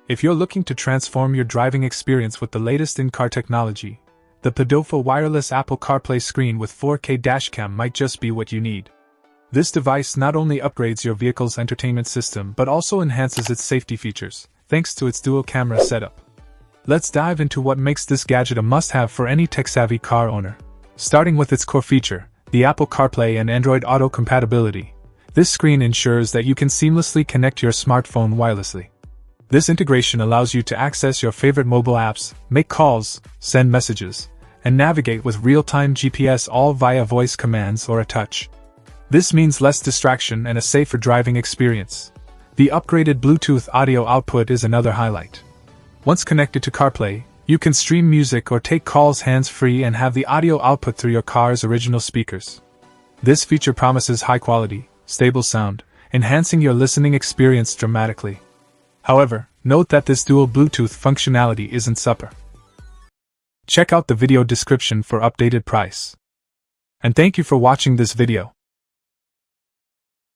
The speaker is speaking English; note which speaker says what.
Speaker 1: If you're looking to transform your driving experience with the latest in-car technology, the Podofo wireless Apple CarPlay screen with 4K Dashcam might just be what you need. This device not only upgrades your vehicle's entertainment system but also enhances its safety features, thanks to its dual-camera setup. Let's dive into what makes this gadget a must-have for any tech-savvy car owner. Starting with its core feature, the Apple CarPlay and Android Auto compatibility. This screen ensures that you can seamlessly connect your smartphone wirelessly. This integration allows you to access your favorite mobile apps, make calls, send messages, and navigate with real-time GPS all via voice commands or a touch. This means less distraction and a safer driving experience. The upgraded Bluetooth audio output is another highlight. Once connected to CarPlay, you can stream music or take calls hands-free and have the audio output through your car's original speakers. This feature promises high-quality, stable sound, enhancing your listening experience dramatically. However, note that this dual Bluetooth functionality isn't super. Check out the video description for updated price. And thank you for watching this video.